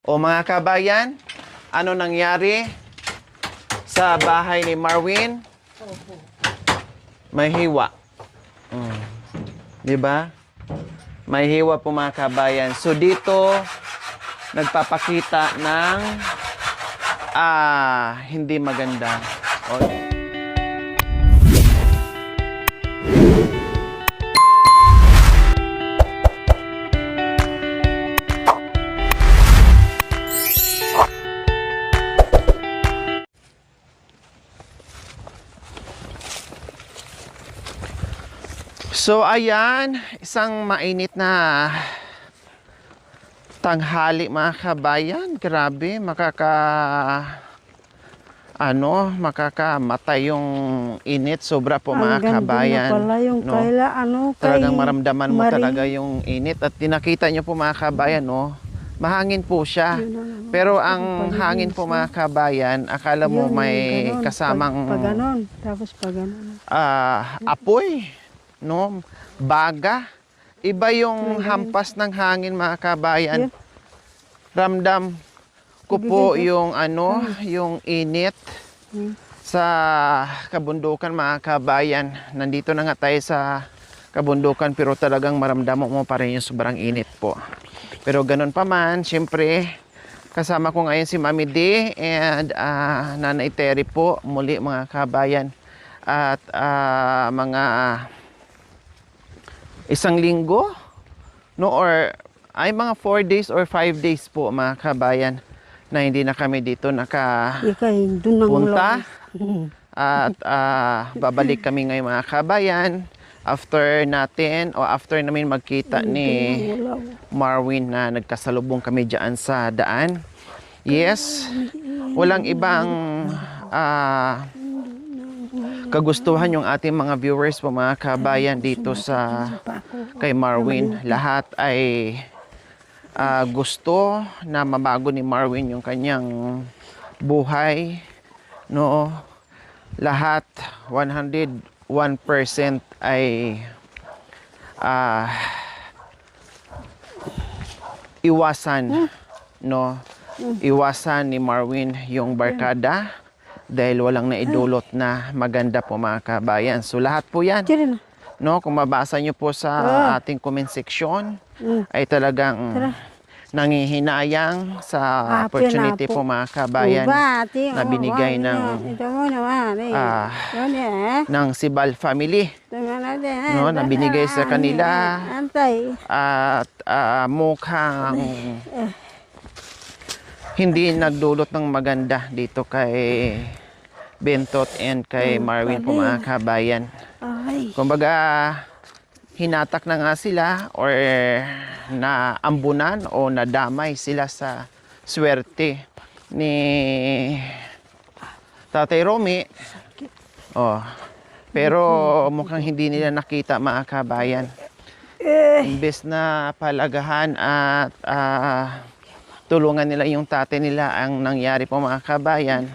O mga kabayan, ano nangyari sa bahay ni Marwin? May hiwa. Di ba? May hiwa po mga kabayan. So dito, nagpapakita ng hindi maganda. O, So ayan, isang mainit na tanghali mga kabayan. Grabe, makakamatay yung init. Sobra po mga kabayan. Pala yung no? Talagang maramdaman mo talaga yung init. At tinakita nyo po mga kabayan, no? Mahangin po siya. Pero ang hangin po mga kabayan, akala mo may kasamang tapos paganon. Apoy. No, baga. Iba yung hampas ng hangin mga kabayan. Ramdam ko po yung yung init sa kabundukan mga kabayan. Nandito na nga tayo sa kabundukan pero talagang maramdaman mo pa rin yung sobrang init po. Pero ganun pa man, syempre kasama ko ngayon si Mami D and Nanay Terry po muli mga kabayan. At mga isang linggo, no, or ay mga 4 days or 5 days po mga kabayan na hindi na kami dito nakapunta. At babalik kami ngayon mga kabayan after namin magkita ni Marwin na nagkasalubong kami dyan sa daan. Yes, walang ibang kagustuhan yung ating mga viewers po mga kabayan dito sa kay Marwin. Lahat ay gusto na mabago ni Marwin yung kanyang buhay, no? Lahat 101% ay iwasan, no? Iwasan ni Marwin yung barkada dahil walang naidulot na maganda po mga kabayan. So lahat po yan, no, kung mabasa nyo po sa ating comment section, ay talagang nangihinayang sa opportunity po mga kabayan na binigay ng Sibal family, no, na binigay sa kanila at mukhang hindi nagdulot ng maganda dito kay Bentot and kay Marwin po mga kabayan. Kumbaga, hinatak na nga sila or naambunan o nadamay sila sa swerte ni Tatay Romy. Pero mukhang hindi nila nakita mga kabayan. Imbes na palagahan at tulungan nila yung tatay nila, ang nangyari po mga kabayan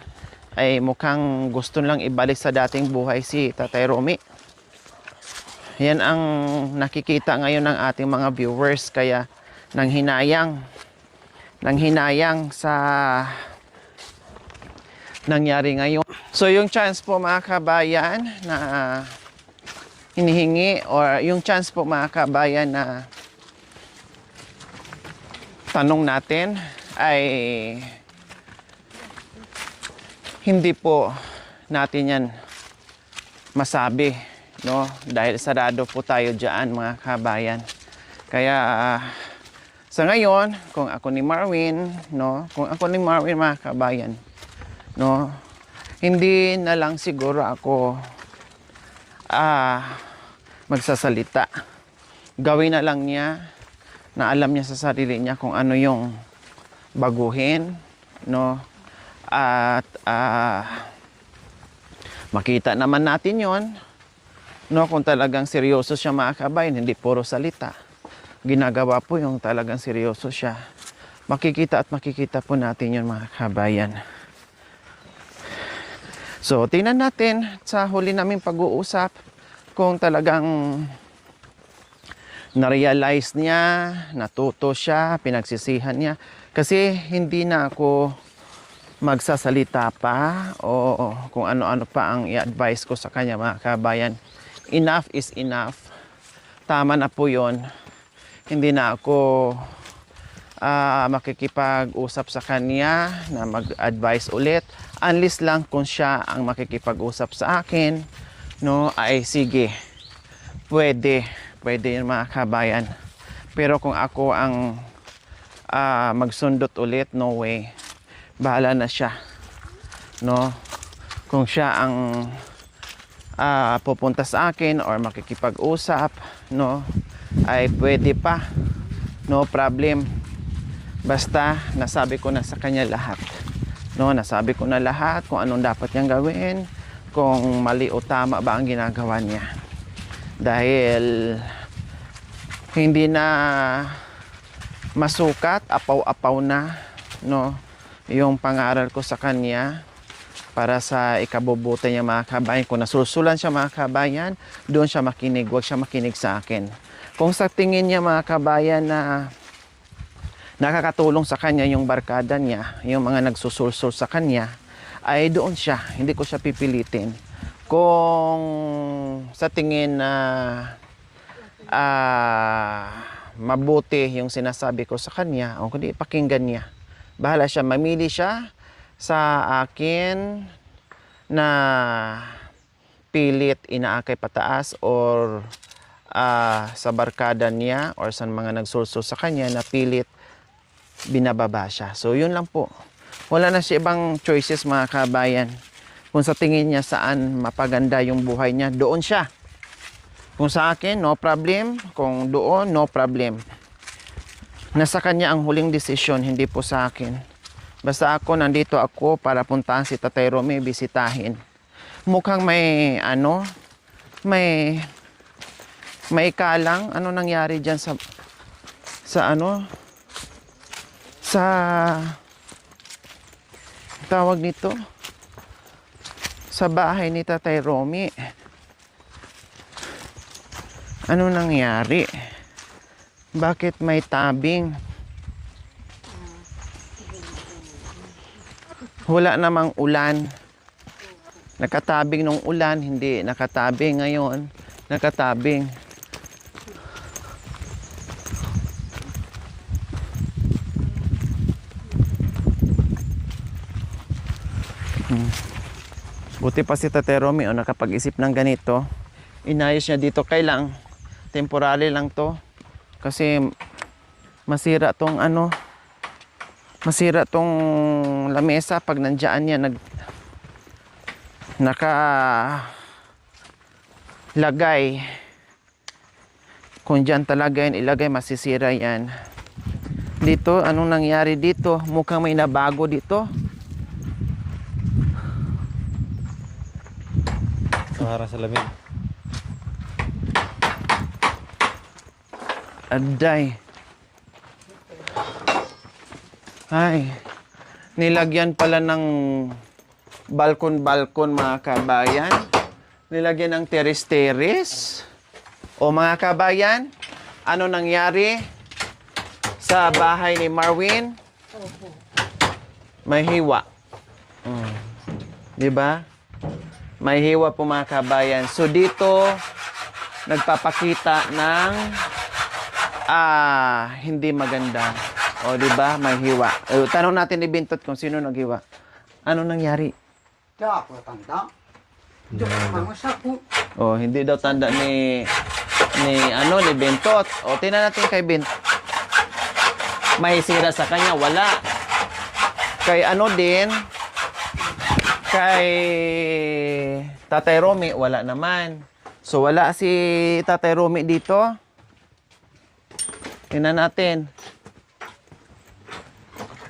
ay mukhang gusto lang ibalik sa dating buhay si Tatay Romy. Yan ang nakikita ngayon ng ating mga viewers, kaya nanghinayang sa nangyari ngayon. So yung chance po mga kabayan na hinihingi, or yung chance po mga kabayan na tanong natin ay hindi po natin yan masabi, no, dahil sarado po tayo dyan mga kabayan. Kaya sa ngayon, kung ako ni Marwin mga kabayan, no, hindi na lang siguro ako magsasalita. Gawin na lang niya na alam niya sa sarili niya kung ano yung baguhin, no? At makita naman natin yon, no, kung talagang seryoso siya mga kabayan, hindi puro salita. Ginagawa po yung talagang seryoso siya. Makikita po natin yon mga kabayan. So, tingnan natin sa huli naming pag-uusap kung talagang na-realize niya, natuto siya, pinagsisihan niya. Kasi hindi na ako magsasalita pa o kung ano-ano pa ang i-advise ko sa kanya mga kabayan. Enough is enough. Tama na po yun. Hindi na ako makikipag-usap sa kanya na mag-advise ulit. Unless lang kung siya ang makikipag-usap sa akin, no, ay sige. Pwede yun mga kabayan. Pero kung ako ang magsundot ulit, no way. Bahala na siya. No? Kung siya ang pupunta sa akin or makikipag-usap, no, ay pwede pa. No problem. Basta nasabi ko na sa kanya lahat. No, nasabi ko na lahat kung anong dapat niyang gawin, kung mali o tama ba ang ginagawa niya. Dahil hindi na masukat, apaw-apaw na, no, yung pangaral ko sa kanya para sa ikabubuti niya mga kabayan. Kung nasusulan siya mga kabayan, doon siya makinig, huwag siya makinig sa akin. Kung sa tingin niya mga kabayan na nakakatulong sa kanya yung barkada niya, yung mga nagsusulsul sa kanya, ay doon siya, hindi ko siya pipilitin. Kung sa tingin na mabuti yung sinasabi ko sa kanya, o kundi pakinggan niya. Bahala siya, mamili siya sa akin na pilit inaakay pataas or sa barkada niya or sa mga nagsulsul sa kanya na pilit binababa siya. So yun lang po. Wala na siya ibang choices mga kabayan. Kung sa tingin niya saan mapaganda yung buhay niya, doon siya. Kung sa akin, no problem. Kung doon, no problem. Nasa kanya ang huling desisyon, hindi po sa akin. Basta ako, nandito ako para puntahan si Tatay Romy, bisitahin. Mukhang may, may ikalang. Ano nangyari dyan sa tawag nito? Sa bahay ni Tatay Romy. Ano nangyari? Bakit may tabing? Wala namang ulan. Nakatabing nung ulan, hindi nakatabing ngayon. Nakatabing. Buti pa si Tatay Romy nakapag-isip ng ganito. Inayos niya dito. Kailang temporary lang to. Kasi masira tong masira tong lamesa pag nandiyan niya nakalagay. Kung dyan talaga yan ilagay, masisira yan. Dito, anong nangyari dito? Mukhang may nabago dito. Para sa lamig. Aday. Ay. Nilagyan pala ng balkon-balkon mga kabayan. Nilagyan ng teres-teres. O mga kabayan, ano nangyari sa bahay ni Marwin? May hiwa. Diba? May hiwa po mga kabayan. So dito, nagpapakita ng hindi maganda. O, di ba? May hiwa. Tanong natin ni Bintot kung sino naghiwa. Ano nangyari? O, hindi daw tanda ni Bintot. O, tingnan natin kay Bint. May sira sa kanya, wala. Kay kay Tatay Romy, wala naman. So, wala si Tatay Romy dito. Tingnan natin.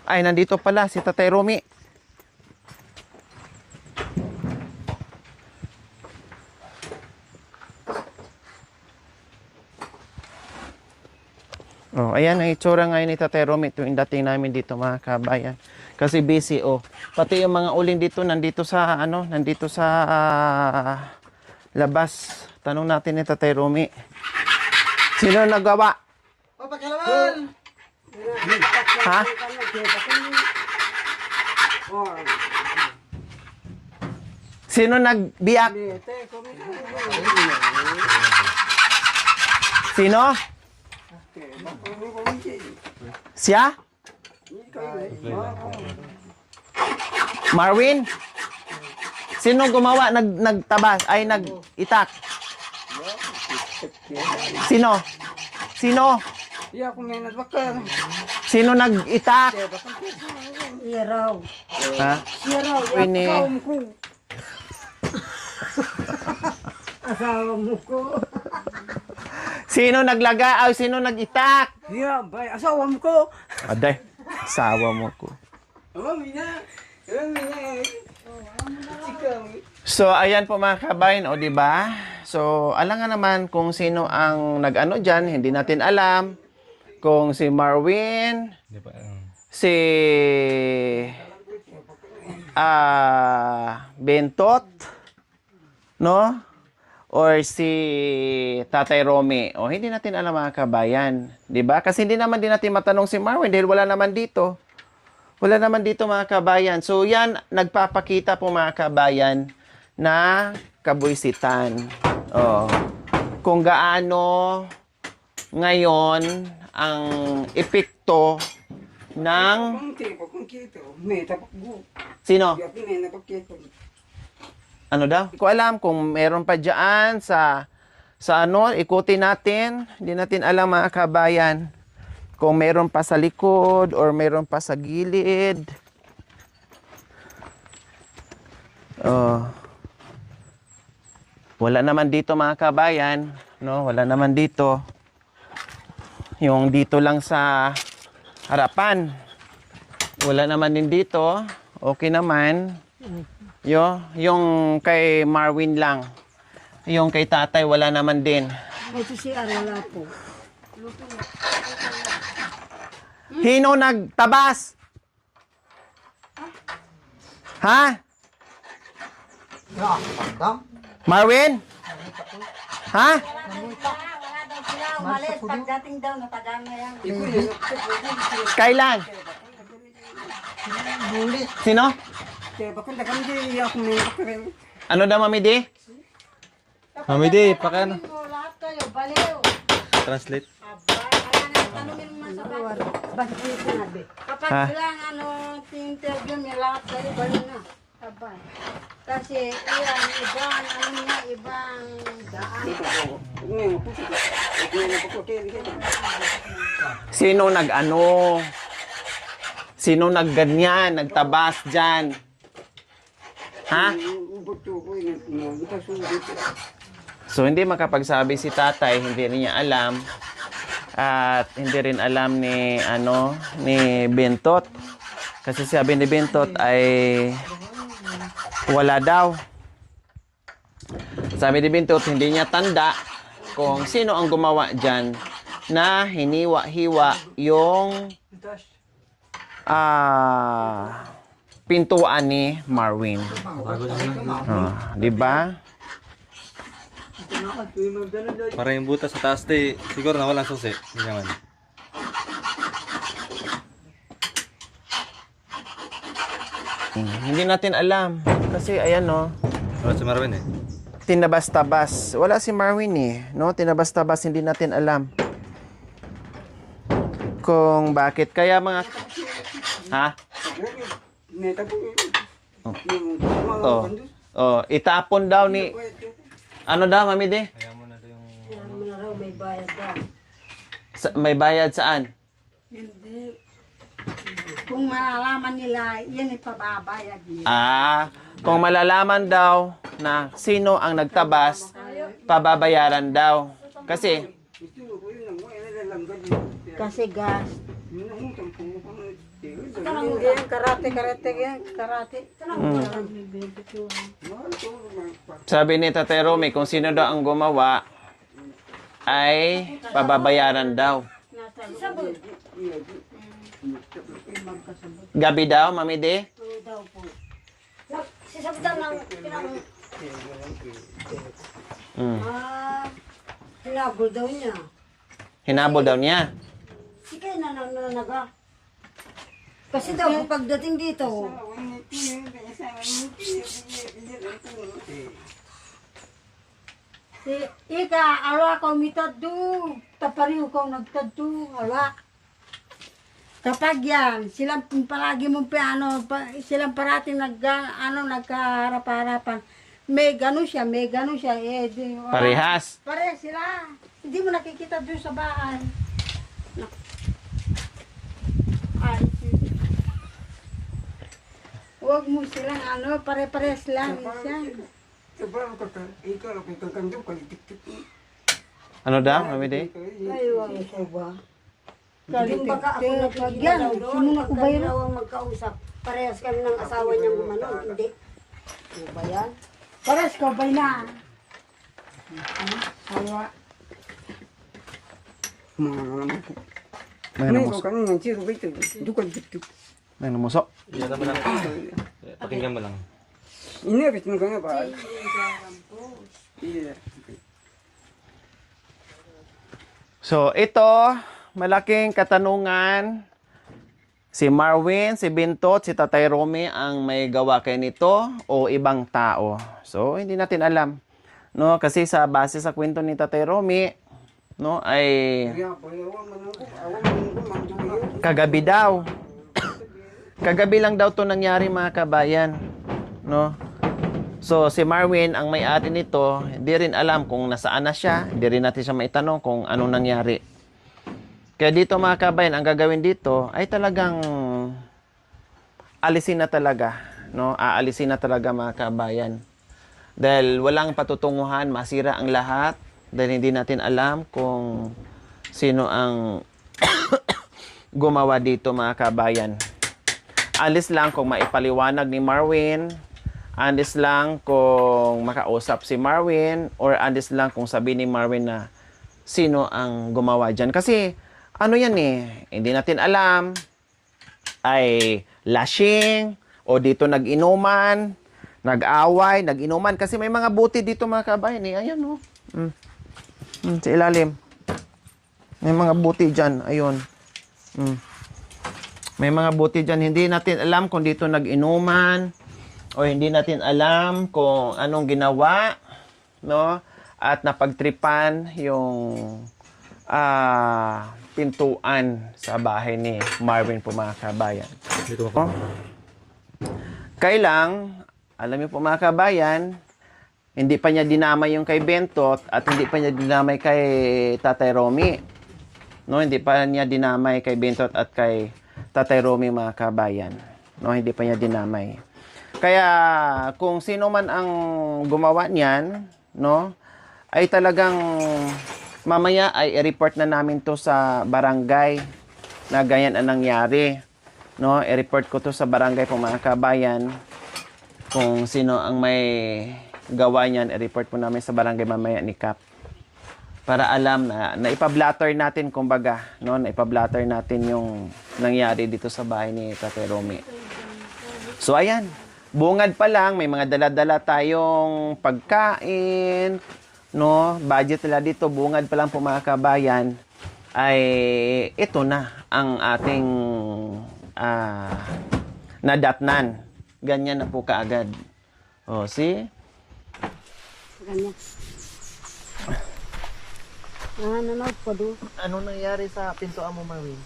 Ay, nandito pala si Tatay Romy. Oh, ayan ang itsura ngayon ni Tatay Romy tuwing dating namin dito mga kabayan. Kasi busy Pati yung mga uling dito nandito sa labas. Tanong natin ni Tatay Romy. Sino nagawa? Pagkalaman! Ha? Sino nagbiyak? Sino? Siya? Marwin? Sino gumawa? Nagtabas? Ay, nag-itak? Sino? Sino? Iya ko may nagbakar. Sino nag-itak? Iya raw. Ha? Iya raw. Wini. Asawa ko. Asawa mo ko. Sino naglaga? Ay, sino nag-itak? Iya, bay. Asawa mo ko. Aday, asawa mo ko. Mina. Mina. So, ayan po mga kabayan, o di ba? So, alam nga naman kung sino ang nag-ano dyan, hindi natin alam. Kung si Marwin, si Bentot, no? Or si Tatay Romy. O, hindi natin alam mga kabayan. Di ba? Kasi hindi naman din natin matanong si Marwin dahil wala naman dito. Wala naman dito mga kabayan. So, yan, nagpapakita po mga kabayan na kabuisitan. Oh. Kung gaano ngayon ang epekto ng sino? Ano daw? Hindi ko alam kung meron pa dyan sa ano, ikutin natin. Hindi natin alam mga kabayan kung meron pa sa likod or meron pa sa gilid. Oh. Wala naman dito mga kabayan, no? Wala naman dito. Yung dito lang sa harapan. Wala naman din dito. Okay naman. Yung kay Marwin lang. Yung kay tatay wala naman din. Ito si Arwala po. Hino nagtabas? Ha? Marwin? Ha? Wala daw sila umalis. Pagdating daw, natagaan na yan. Kailan? Sino? Kaya bakit nakang di ako may bakar. Ano daw, Mami Di? Mami Di, pakan. Lahat kayo, baliw. Translate. Tanungin mo sa bago. Bakit hindi sinabi? Kapag Ha? bilang interview, may lahat kayo, baliw na. Abay. Kasi, iyan, ibang, ibang daan. Sino nag-ano? Sino nagganyan, nagtabas dyan? Ha? So, hindi makapagsabi si tatay, hindi rin niya alam. At hindi rin alam ni, ni Bentot. Kasi sabi ni Bentot ay wala daw. Sabi ni Bentot, hindi niya tanda kung sino ang gumawa dyan na hiniwa-hiwa yung pintuan ni Marwin. Di ba? Para yung butas sa taas di, siguro na walang susi. Hindi naman. Hindi natin alam. Kasi ayan no, Wala si Marvin eh. tinabas-tabas. Wala si Marwin eh. No? Tinabas-tabas, hindi natin alam. Kung bakit. Kaya mga... Ha? Oh. Oh, itapon daw ni... Ano daw, Mami Di? Kaya mo na ito yung... May bayad daw. May bayad saan? Hindi. Kung malalaman nila, yan ipababayad nila. Kung malalaman daw na sino ang nagtabas, pababayaran daw. Kasi, Kasi gas. Tanong yan, karate yan, karate. sabi ni Tatay Romy, kung sino daw ang gumawa, ay pababayaran daw. Gabi daw, Mami Di? Sisabdan ng pinang... Hinabol daw niya. Hinabol daw niya. Sige na naga. Kasi daw, pagdating dito, Si Ika, alwa ka umitado. Tapariw ka nagtado. Alwa. Kapag yan, silang palagi mong silang parating nagkaharap-harapan. May gano'n siya. Eh, Parehas. Parehas sila. Hindi mo nakikita doon sa bahay. Ay, huwag mo silang pare-parehas lang. Ano daw, Mami Day? ay, wala siya ba? Galing Yung baka ako nakikita yan, daw doon, sino ko ba pag yun? daw ang magkausap, parehas kami ng asawa niyang hindi. Ano ba yan? Parehas ka ba na? Alwa. May namusok. May namusok. Yan naman lang. Pakinggan mo lang. So, ito, malaking katanungan. Si Marwin, si Bintot, si Tatay Romy ang may gawa kay nito o ibang tao. So, hindi natin alam. No, kasi sa base sa kwento ni Tatay Romy, no, ay kagabi daw. Kagabi lang daw 'to nangyari, mga kabayan, no? So, si Marwin, ang may-ari nito, hindi rin alam kung nasaan na siya. Hindi rin natin siya maitanong kung anong nangyari. Kaya dito, mga kabayan, ang gagawin dito ay talagang alisin na talaga. No? Aalisin na talaga, mga kabayan. Dahil walang patutunguhan, masira ang lahat. Dahil hindi natin alam kung sino ang gumawa dito, mga kabayan. Alis lang kung maipaliwanag ni Marwin. Andis lang kung makausap si Marwin, or andis lang kung sabi ni Marwin na sino ang gumawa dyan. Kasi, ano yan eh, hindi natin alam, ay lashing, o dito nag-inuman, nag-away, nag-inuman. Kasi may mga buti dito, mga kabayan eh. Ayan o. Sa ilalim. May mga buti dyan. Ayun. May mga buti dyan. Hindi natin alam kung dito nag-inuman, o hindi natin alam kung anong ginawa, no? At napagtripan yung pintuan sa bahay ni Marvin po, mga kabayan. Dito ako. Kailang, alam niyo po, mga kabayan, hindi pa niya dinamay yung kay Bentot at hindi pa niya dinamay kay Tatay Romy. No, hindi pa niya dinamay kay Bentot at kay Tatay Romy, mga kabayan. No, hindi pa niya dinamay. Kaya kung sino man ang gumawa niyan, no, ay talagang mamaya ay i-report na namin to sa barangay na ganyan ang nangyari. No, i-report ko to sa barangay po, mga kabayan. Kung sino ang may gawa niyan, i-report po namin sa barangay mamaya ni Kap. Para alam na naipablatter natin, kumbaga, no, naipablatter natin yung nangyari dito sa bahay ni Tatay Romy. So ayan. Bungad pa lang, may mga dala-dala tayong pagkain, no? Budget nila dito, bungad pa lang po, mga kabayan, ay ito na ang ating nadatnan. Ganyan na po kaagad. O, see? Ganyan. Nanonood pa doon. Ano nangyari sa pintuan mo, Marvin?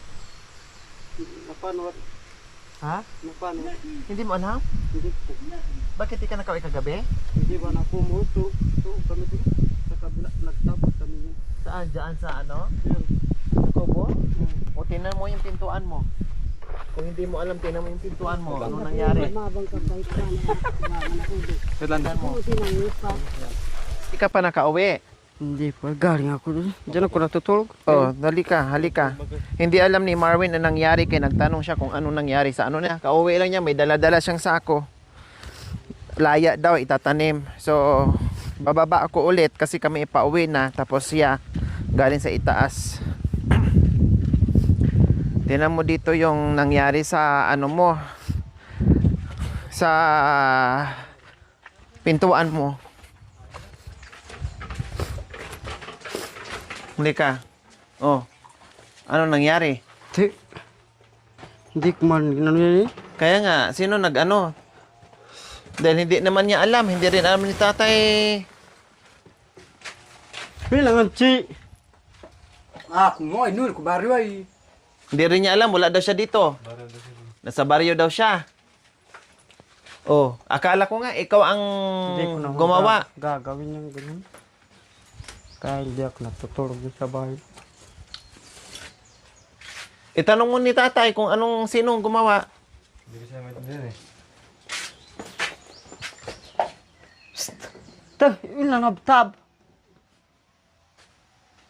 Napanood. Ha? Napanood. Hindi mo alam? Hindi po. Bakit di ka nakauwi kagabi? Hindi ba na pumuto? Ito, kami po. Sa kabila, nagtapos kami yun. Saan? Diyan sa ano? Yan. Sa kubo? O, tinan mo yung pintuan mo. Kung hindi mo alam, tinan mo yung pintuan mo. Ano nangyari? Mabang ka pa ito. Manakuli. Tignan mo. Puti na yun pa. Hindi ka pa nakauwi. Hindi pa. Galing ako doon. Diyan ako natutulog. Oh, halika. Hindi alam ni Marvin na nangyari, kaya nagtanong siya kung ano nangyari sa ano niya. Kauwi lang niya, may dala-dala siyang sako. Laya daw, itatanim. So, bababa ako ulit kasi kami ipauwi na. Tapos siya, galing sa itaas. Tingnan mo dito yung nangyari sa ano mo. Sa pintuan mo. Halika. Oh. Ano nangyari? Hindi ko man ginano yan eh. Kaya nga, sino nag-ano? Dahil hindi naman niya alam, hindi rin alam ni tatay. Bilangan si. Ako mo, ay nul, kubaryo ay. Hindi rin niya alam, wala daw siya dito. Nasa baryo daw siya. Oh, akala ko nga, ikaw ang Hindi ko na gumawa. Gagawin yung ganun. Kaya hindi ako natutulog din sa bahay. Itanong mo ni tatay kung sinong gumawa. Hindi ko siya maintindihan eh. Tag, ilang abtab.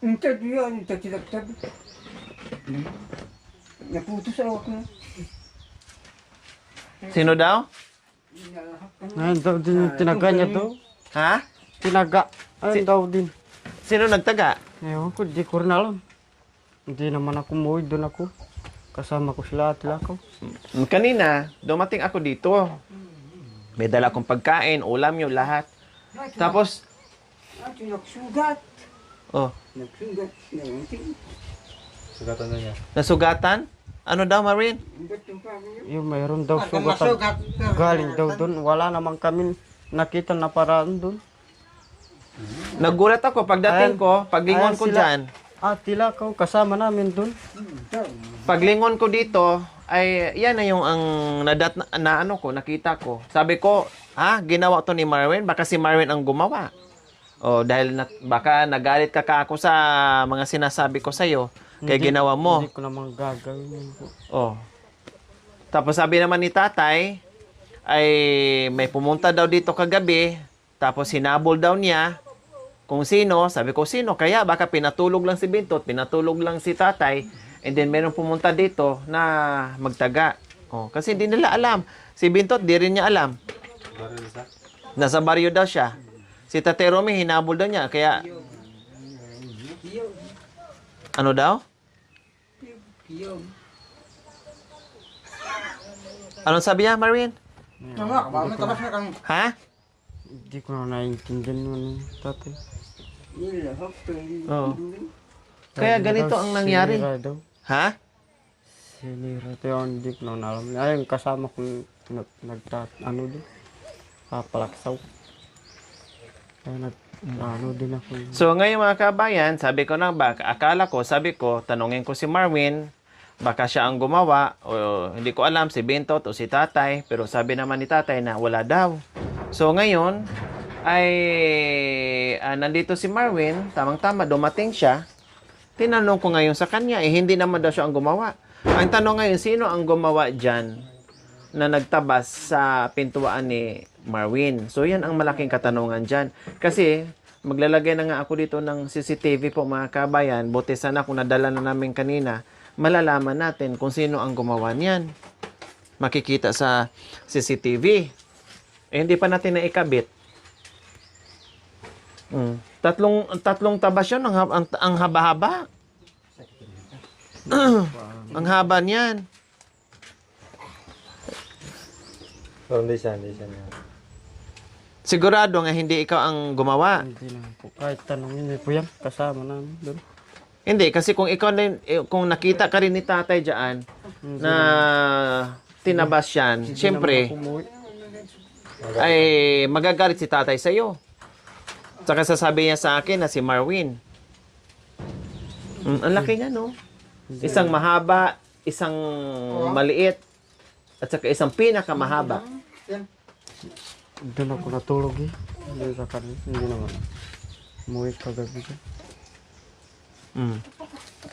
Intad yun, intad silagtab. Naputos ako ko. Sino daw? Ayun daw din yung tinaga niya daw. Ha? Tinaga. Ayun daw din. Sino nagtaga? Ewan ko, di ko rin alam. Hindi naman ako umuwi, doon ako. Kasama ko sila at ko. Kanina, dumating ako dito. May dala akong pagkain, ulam yung lahat. Tapos, At nagsugat. oh, Nagsugat. Naunting. Sugatan na niya. nasugatan? Ano daw, Marin? Ba't yung pamilya? Yung mayroon daw sugatan. Galing daw doon. Wala naman kami nakita na paraan doon. Nagulat ako pagdating ko, paglingon Ayan ko sila. dyan. Tila ko kasama namin doon. Paglingon ko dito, ay yan na yung ang nakita ko. Sabi ko, ginawa to ni Marvin? Baka si Marvin ang gumawa. O, dahil baka nagalit ka ako sa mga sinasabi ko sa'yo. Kaya ginawa mo. Hindi ko naman gagawin yun po. Oh. Tapos sabi naman ni tatay, ay may pumunta daw dito kagabi, tapos hinabol daw niya kung sino. Sabi ko, sino? Kaya baka pinatulog lang si Bintot, pinatulog lang si tatay, and then meron pumunta dito na magtaga. Oh, kasi hindi nila alam. Si Bintot, di rin niya alam. Baril sa? Nasa baryo daw siya. Si Tatay Romy, hinabol daw niya. Kaya, ano daw? Anong sabi niya, Marvin? Tama, kabama, tabas na kang Ha? Hindi ko na naiintindihan yun, tatay. nilahok. Oo. Kaya ganito ang nangyari. Sinira daw. Ha? Sinira daw. Hindi ko na alam. Ayun, kasama ko ano din. Papalaksaw. Kaya din ako. So ngayon mga kabayan, sabi ko sabi ko, tanungin ko si Marvin, baka siya ang gumawa, o hindi ko alam, si Bintot o si tatay, pero sabi naman ni tatay na wala daw. So ngayon, ay nandito si Marvin, tamang-tama, dumating siya, tinanong ko ngayon sa kanya, hindi naman daw siya ang gumawa. Ang tanong ngayon, sino ang gumawa dyan na nagtabas sa pintuan ni Marvin? So yan ang malaking katanungan dyan. Kasi maglalagay na nga ako dito ng CCTV po mga kabayan. Buti sana kung nadala na namin kanina, malalaman natin kung sino ang gumawa niyan. Makikita sa CCTV. Hindi pa natin naikabit. Tatlong tabas yun, ang haba-haba. Ang haba niyan. So, hindi siya niya. Sigurado nga hindi ikaw ang gumawa. Hindi naman po. Kahit tanongin niyo po yan, kasama namin doon. Hindi, kasi kung ikaw kung nakita ka rin ni tatay dyan na tinabas yan, siyempre, Hindi naman ako umuwi. ay magagalit si tatay sa'yo. Saka sasabi niya sa akin na si Marvin. Ang laki niya, no? Isang mahaba, isang maliit, at saka isang pinakamahaba. Doon ako natulog eh. Hindi sa kanila. Hindi naman. Umuwi kagabi ka.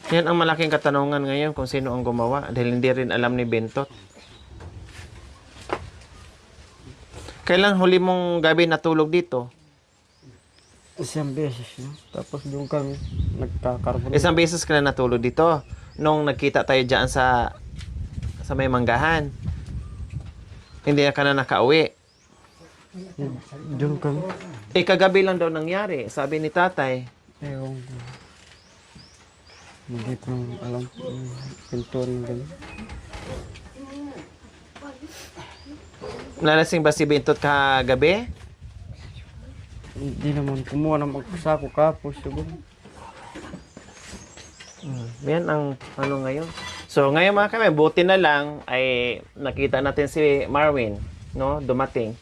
Yan ang malaking katanungan ngayon kung sino ang gumawa dahil hindi rin alam ni Bintot. Kailan huli mong gabi natulog dito? Isang beses no? Tapos doon kami nagkakarbon. Isang beses ka na natulog dito nung nagkita tayo dyan sa may manggahan. Hindi ka na nakauwi. Doon kami. Kagabi lang daw nangyari, sabi ni tatay. Ewan ko. Hindi ko alam yung pintuan ng ganyan. Nalasing ba si Bintot kagabi? Hindi naman kumuha ng magsako kapos siguro. Yan ang ano ngayon. So ngayon mga kami, buti na lang ay nakita natin si Marvin, no, dumating.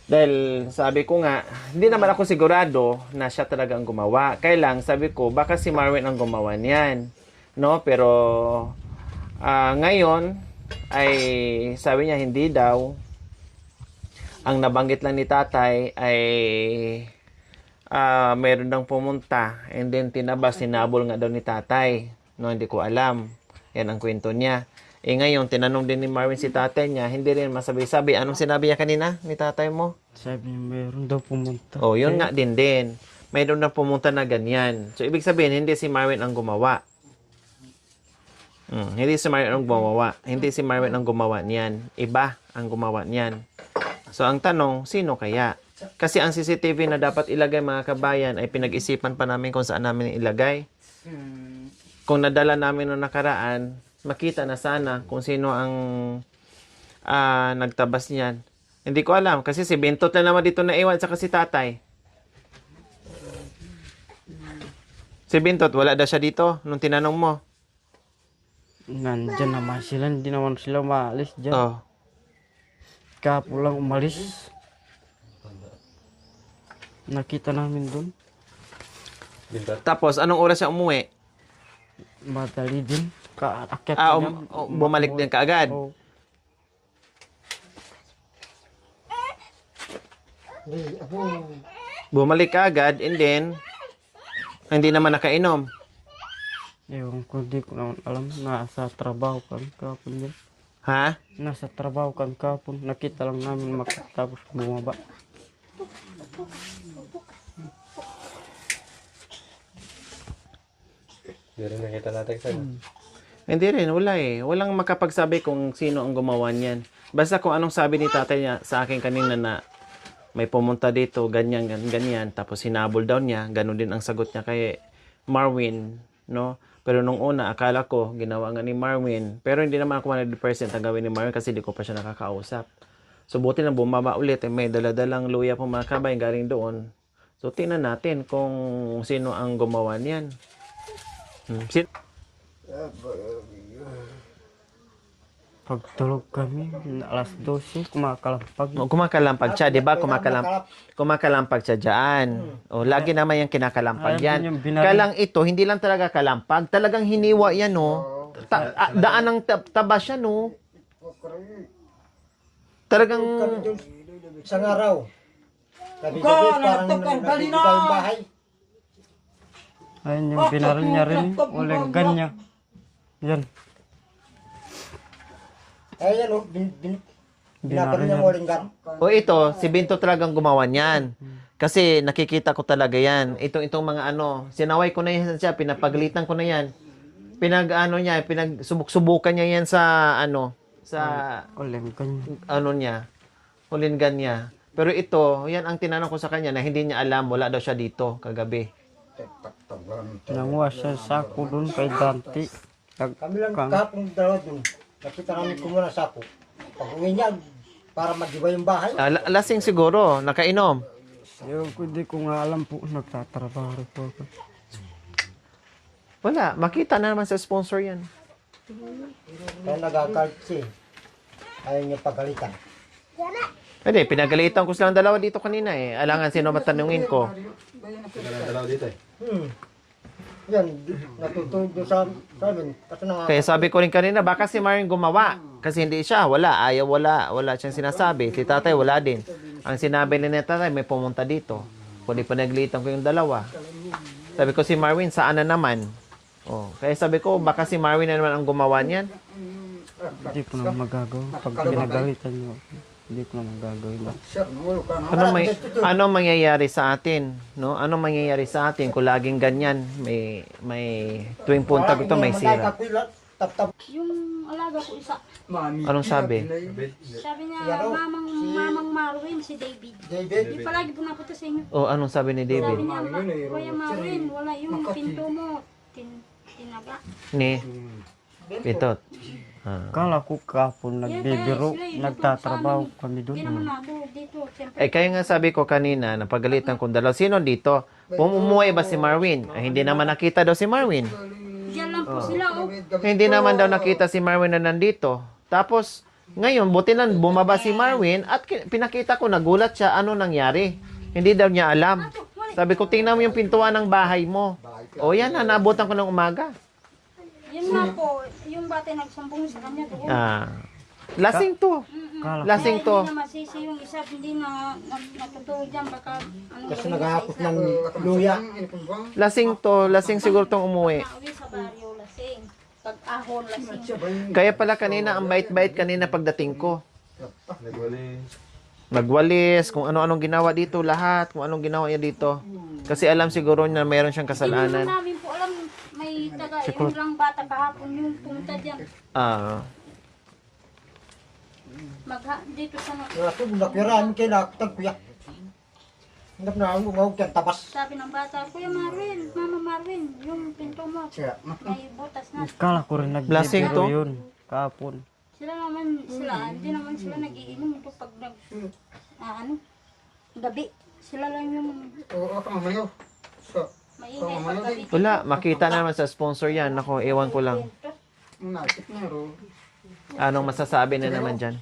Dahil sabi ko nga, hindi naman ako sigurado na siya talaga ang gumawa. Kaya lang, sabi ko, baka si Marvin ang gumawa niyan. No? Pero ngayon, ay sabi niya hindi daw. Ang nabanggit lang ni tatay ay meron daw pumunta and then tinabas, sinabol nga daw ni tatay. No, hindi ko alam. Yan ang kwento niya. Ngayon, tinanong din ni Marvin si tatay niya, hindi rin masabi-sabi. Anong sinabi niya kanina ni tatay mo? Sabi niya, meron daw pumunta. Oh, yun nga din. Mayroon na pumunta na ganyan. So, ibig sabihin, hindi si Marvin ang gumawa. Hindi si Marvin ang gumawa. Hindi si Marvin ang gumawa niyan. Iba ang gumawa niyan. So, ang tanong, sino kaya? Kasi ang CCTV na dapat ilagay mga kabayan ay pinag-isipan pa namin kung saan namin ilagay. Kung nadala namin noong nakaraan, makita na sana kung sino ang nagtabas niyan. Hindi ko alam kasi si Bintot na naman dito naiwan sa si tatay. Si Bintot, wala daw siya dito nung tinanong mo. Nandyan naman sila, hindi naman sila maalis dyan. Oh. Kahapon lang umalis. Nakita namin doon. Tapos, anong oras siya umuwi? Madali din. Kaakyat niya. Bumalik din kaagad. Oh. Bumalik kaagad and then, hindi naman nakainom. Ewan ko, di ko naman alam. Nasa trabaho kami kahapon yan. Ha? Nasa trabaho kami kahapon. Nakita lang namin makatapos bumaba. Hindi rin nakita natin sa'yo. Hindi rin, wala eh. Walang makapagsabi kung sino ang gumawa niyan. Basta kung anong sabi ni tatay niya sa akin kanina na may pumunta dito, ganyan, ganyan. Tapos hinabol daw niya, ganun din ang sagot niya kay Marvin, no? Pero nung una, akala ko, ginawa nga ni Marvin. Pero hindi naman ako 100% ang gawin ni Marvin kasi di ko pa siya nakakausap. So, buti na bumaba ulit. May daladalang luya po mga kabay galing doon. So, tingnan natin kung sino ang gumawa niyan. Pagtulog kami, alas 12, kumakalampag. Kumakalampag siya, di ba? Kumakalampag siya dyan. O, lagi naman yung kinakalampag Ayun yan. yung binaril. Kaya lang ito, hindi lang talaga kalampag. Talagang hiniwa yan, no? Daan ng tabas yan, no? Talagang... Isang araw. Gabi-gabi parang nagbibiba yung bahay. Ayun yung binaril niya rin. Walang ganyan. Yan. Ay, yan o, binaparin niya mo rin gan. O ito, si Binto talagang gumawa niyan. Kasi nakikita ko talaga yan. Itong mga ano, sinaway ko na yan siya, pinapagalitan ko na yan. Pinagsubok-subukan niya yan sa ano, sa Walang ganyan. ano niya, hulingan niya. Pero ito, yan ang tinanong ko sa kanya na hindi niya alam, wala daw siya dito kagabi. Nanguha siya sa sako doon kay Dante. Kami lang kahapon dalawa dun. Nakita namin kumuha ng sako. Pag uwi niya, para mag-iba yung bahay. Lasing siguro, nakainom. Ewan ko, di ko nga alam po. Nagtatrabaho po ako. Wala, makita na naman sa sponsor yan. Kaya nag-acalt siya. Ayaw niya pagalitan. Hindi, pinagalitan ko silang dalawa dito kanina eh. Alangan sino matanungin ko. Dalaw dito eh. Yan, natutulog doon sa amin. Kasi Kaya sabi ko rin kanina, baka si Maring gumawa. Kasi hindi siya, wala. Wala siyang sinasabi. Si tatay, wala din. Ang sinabi ni tatay, may pumunta dito. Kundi pinaglitan ko yung dalawa. Sabi ko, si Marvin, saan na naman? Oh, kaya sabi ko, baka si Marvin na naman ang gumawa niyan. Hindi ko na magagawa. Pag pinagalitan niyo, hindi ko na magagawin. Ano mangyayari sa atin, no? Ano mangyayari sa atin kung laging ganyan, may tuwing punta ko may sira. Yung alaga ko isa, Anong sabi? sabi niya, mamang Marwin, si David. Di palagi po na po to sa inyo. O anong sabi ni Sabi David? niya, Kuya Marwin, wala yung pinto mo. Tinaga. Ni Pitot. Kala ko kahapon nagbibiro, nagtatrabaho kami Hindi doon. naman ako dito. Siyempre, Kaya nga sabi ko kanina, napagalitan kong dalaw. Sino dito? Pumumuhay ba si Marvin? Ay, hindi naman nakita daw si Marvin. diyan lang po sila. Oh. Hindi naman daw nakita si Marwin na nandito. Tapos, ngayon, buti na bumaba si Marwin at pinakita ko, nagulat siya, ano nangyari. Hindi daw niya alam. Sabi ko, tingnan mo yung pintuan ng bahay mo. O yan na, nabutan ko ng umaga. Yun nga po, yung bata nagsumbong sa kanya doon. Lasing to. Lasing to. Hindi na masisi yung isa, hindi na natutulog dyan, baka ano Kasi naghahakot ng luya. Lasing to. Lasing siguro tong umuwi. nauwi sa baryo lasing. Pag ahon lasing. Kaya pala kanina, ang bait-bait kanina pagdating ko. Nagwali. Nagwalis, kung ano-anong ginawa dito, lahat, kung anong ginawa niya dito. Kasi alam siguro na mayroon siyang Hindi naman kasalanan. namin po alam, may taga yung lang bata kahapon yung pumunta dyan. Dito sa Ito, nakiraan kayo nakatag kuya. Hindi na ako ngawag kang tabas. sabi ng bata, Kuya Marvin, Mama Marvin, yung pinto mo, may butas na. Kala ko rin Lasing to? nagbibiro yun. Kahapon. Hindi naman sila nagiinom ito pag gabi. Sila lang yung maingay pag gabi. Wala, makita naman sa sponsor yan. Ako, ewan ko lang. Anong masasabi na naman dyan?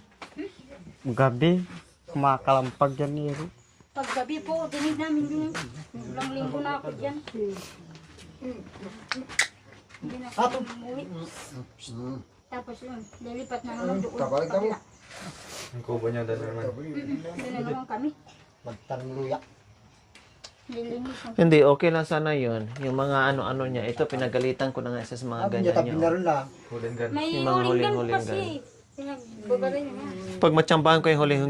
Gabi, kumakalampag yan ni Ero. Pag gabi po, dinig namin yun. Ilang linggo na ako dyan. Hindi na ako umuwi. Tapos yun, lilipat na naman doon. Kabila. Ang kubo niya dala naman. Doon na naman kami. Magtanong luya. Lilinis. Hindi, okay lang sana yun. Yung mga ano-ano niya. Ito, pinagalitan ko na nga isa sa mga Sabi niya, ganyan tabi niya. na rin na. Hulingan. May Yung mga hulingan huling-huling kasi. Pinagbabarin niya. Pag matsambahan ko yung huling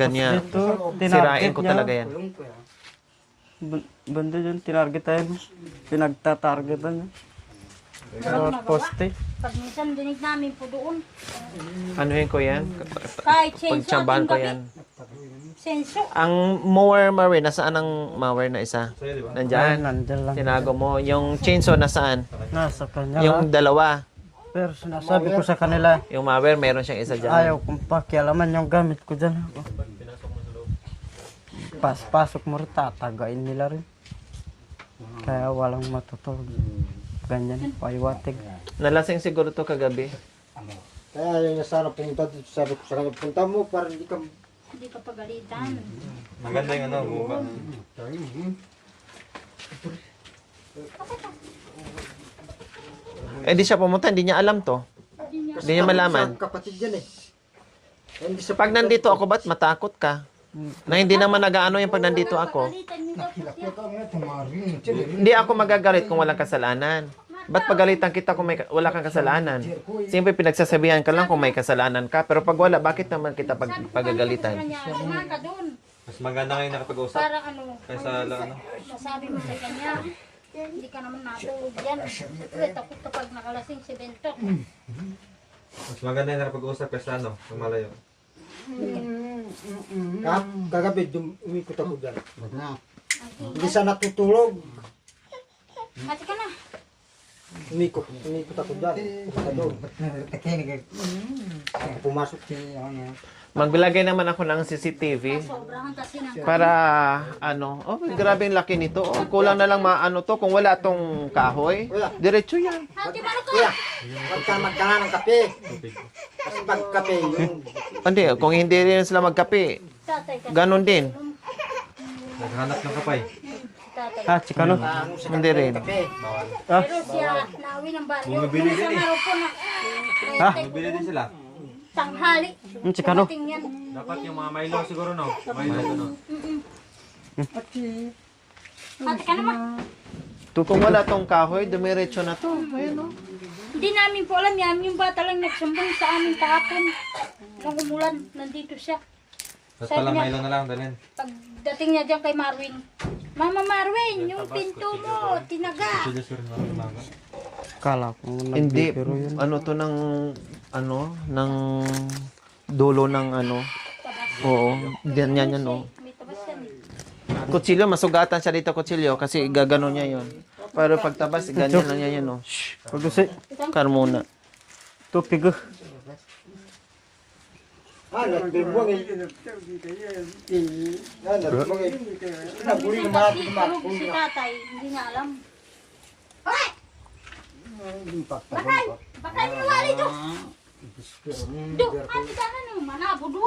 niya, dito, sirain ko niya. talaga yan. Banda dyan, tinargetan. Pinagtatargetan niya. Sa poste. Pag minsan dinig namin po doon. Anuhin ko yan? Kahit senso Pagtsambahan ko ating gabi. yan. Senso. Ang mower, Marvin, nasaan ang mower na isa? Sa'yo, di ba? Ay, Nandyan. nandyan lang. Tinago mo. Yung chainsaw nasaan? Nasa kanya Yung lang. dalawa. Pero sinasabi ko sa kanila, Yung mower, meron siyang isa dyan. ayaw kong pakialaman yung gamit ko dyan. Pasok mo rin, tatagain nila rin. Kaya walang matutulog. Ganyan, paiwatig. Nalasing siguro to kagabi. Kaya yun na sana pumunta dito. Sabi ko sa kanya, punta mo para hindi ka... Hindi ka pagalitan. Maganda yung ano, buka. Eh di siya pumunta, hindi niya alam to. Hindi niya malaman. Sa kapatid yan eh. Hindi sa Pag nandito ako, ba't matakot ka? Na hindi naman nag-ano yung pag nandito ako. Pagalitan niyo daw po siya. Hindi ako magagalit kung walang kasalanan. Ba't pagalitan kita kung wala kang kasalanan? Siyempre pinagsasabihan ka lang kung may kasalanan ka. Pero pag wala, bakit naman kita pagagalitan? Kanya, ka doon. Mas maganda ngayon nakapag-usap. Para Kaysa ano. masabi mo sa kanya, hindi ka naman natulog yan. Siyempre, takot kapag nakalasing si Bento. Mas maganda yung nakapag-usap kaysa ano, lumalayo. Kagabi, umikot ako dyan. Hindi sa natutulog. Mati ka na. Umikot ako dyan. Pumunta doon. Pumasok si Maglagay naman ako ng CCTV Sobrahan kasi ng para ano. Oh, grabe yung laki nito. Oh, kulang na lang maano to. Kung wala tong kahoy, diretso yan. Ate, malo ka! kuya. Magkana ng kape. Kasi pag kape, yung Hindi, kung hindi rin sila magkape, Tatay ka. ganon din. Naghanap ng kapay. Tatay. Ah, chikano. Hindi rin. kape. Pero siya, nauwi ng baryo. Bumibili din eh. Sa po na. Bibili din sila. Tanghali. Chikano. Tingnan. Dapat yung mga Milo siguro no. Milo no. Ate ka naman. Kung wala tong kahoy, dumiretso na to. Ayun, oh. Hindi namin po alam yan. Yung bata lang nagsumbong sa amin kahapon. Nung umulan, nandito siya. Tapos pala Milo na lang dalhin. Pagdating niya dyan kay Marwin, Mama Marwin, yung pinto mo, tinaga. Sige sir na umaga. Kala ko Hindi, nagbibiro yun. ano to ng, ng dulo ng ano. Oo, ganyan yan, oh. May tabas yan eh. Kutsilyo, masugatan siya dito kutsilyo kasi gagano niya yon. Pero pagtabas, ganyan lang niya yun, oh. Shh, Pag-usi, kar muna. tupig. Nagbibuang eh. Nagbibuang eh. Naguli ng mga Kasi tulog si tatay, hindi niya alam. Bakay! Bakay mo wali do! Do! Ano ka na nung manabo do!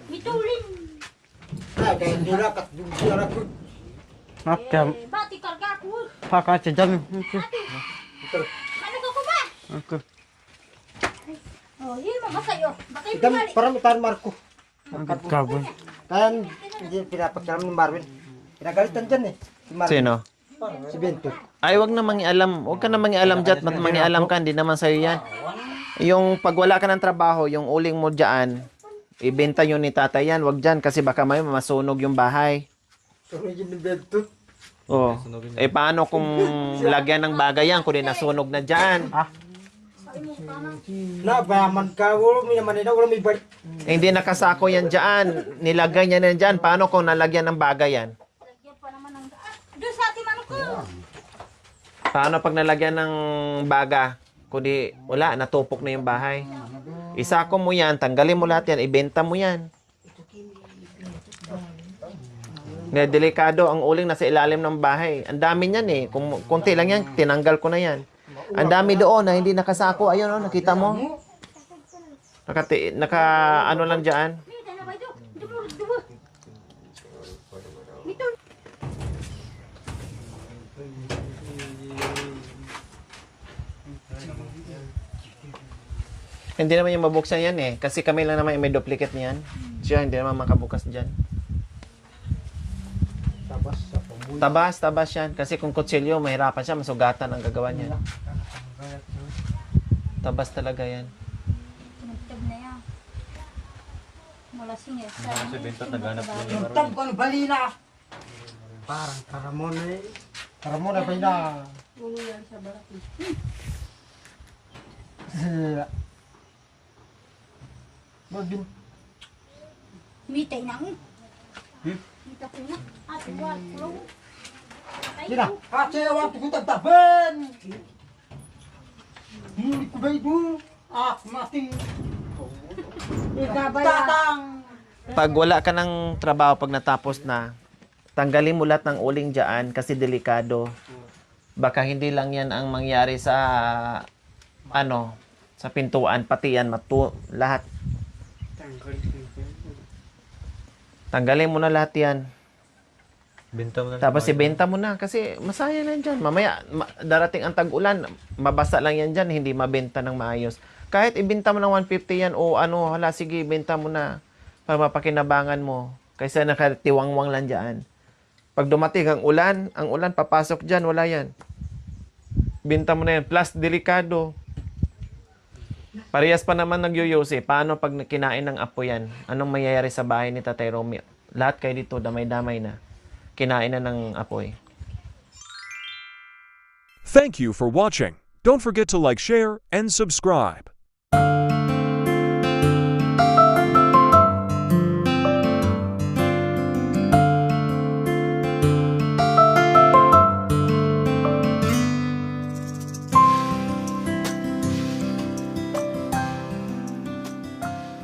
Mitulin! Ay, kaya nila kat dula ko. Nakam. Bati karga ko! Pakai aja jam. Ano ka ko ba? Oke. Oh, yun mamasay oh. Bakay mo Dam wali! para mitan Marco. Gabon. Kan hindi pinapakalam ni Marvin. Pinagalitan dyan eh. Si Marvin. Sino? Si Bento. Ay, wag na mangialam. Wag ka na mangialam dyan. Ba't mangialam ka? Hindi naman sa'yo yan. Yung pag wala ka ng trabaho, yung uling mo dyan, ibenta yun ni tatay yan. Wag dyan kasi baka may masunog yung bahay. Sunugin ni Bento. Oh. Eh, paano kung lagyan ng bagay yan kung di nasunog na dyan? Nabayaman ka. Wala may naman nila. Wala may balik. Eh, hindi nakasako yan dyan. Nilagay niya na dyan. Paano kung nalagyan ng bagay yan? Lagyan pa naman ng daan. Doon sa ating ano ko! Paano pag nalagyan ng baga? Kundi wala, natupok na yung bahay. Isako mo yan, tanggalin mo lahat yan, ibenta mo yan. Nga delikado ang uling nasa ilalim ng bahay. Ang dami niyan eh. Kung konti lang yan, tinanggal ko na yan. Ang dami doon na hindi nakasako. Ayun oh, nakita mo? Naka ano lang diyan. Dito na ba ito? Dubo! Mitulin! Hindi naman yung mabuksan yan eh. Kasi kami lang naman yung may duplicate niyan. Siya hindi naman makabukas dyan. Tabas sa pambuhay. Tabas yan. Kasi kung kutsilyo, mahirapan siya, masugatan ang gagawa niya. Tabas talaga yan. Pinagtab na yan. Mula singit. Si Bento naghanap din ni Tag ko ng balina. Parang karamon eh. Karamon na ba na? Magin. Mitay na nga. Mita ko na. Ate, wala ko. Sina. Ate, wala ko tagtaban. Hindi ko ba ito? Mati. Tatang. Pag wala ka ng trabaho, pag natapos na, tanggalin mo lahat ng uling dyan kasi delikado. Baka hindi lang yan ang mangyari sa sa pintuan, pati yan, lahat. Tanggalin mo na lahat yan. Benta mo na. Tapos ibenta mo na kasi masaya na yan dyan. Mamaya, darating ang tag-ulan, mabasa lang yan dyan, hindi mabenta ng maayos. Kahit ibenta mo ng 150 yan o hala, sige, ibenta mo na para mapakinabangan mo. Kaysa nakatiwangwang lang dyan. Pag dumating ang ulan papasok dyan, wala yan. Binta mo na yan. Plus, delikado. Parehas pa naman nagyuyusi. Paano pag kinain ng apo yan? Anong mayayari sa bahay ni Tatay Romeo? Lahat kayo dito, damay-damay na. Kinain na ng apoy. Thank you for watching. Don't forget to like, share, and subscribe.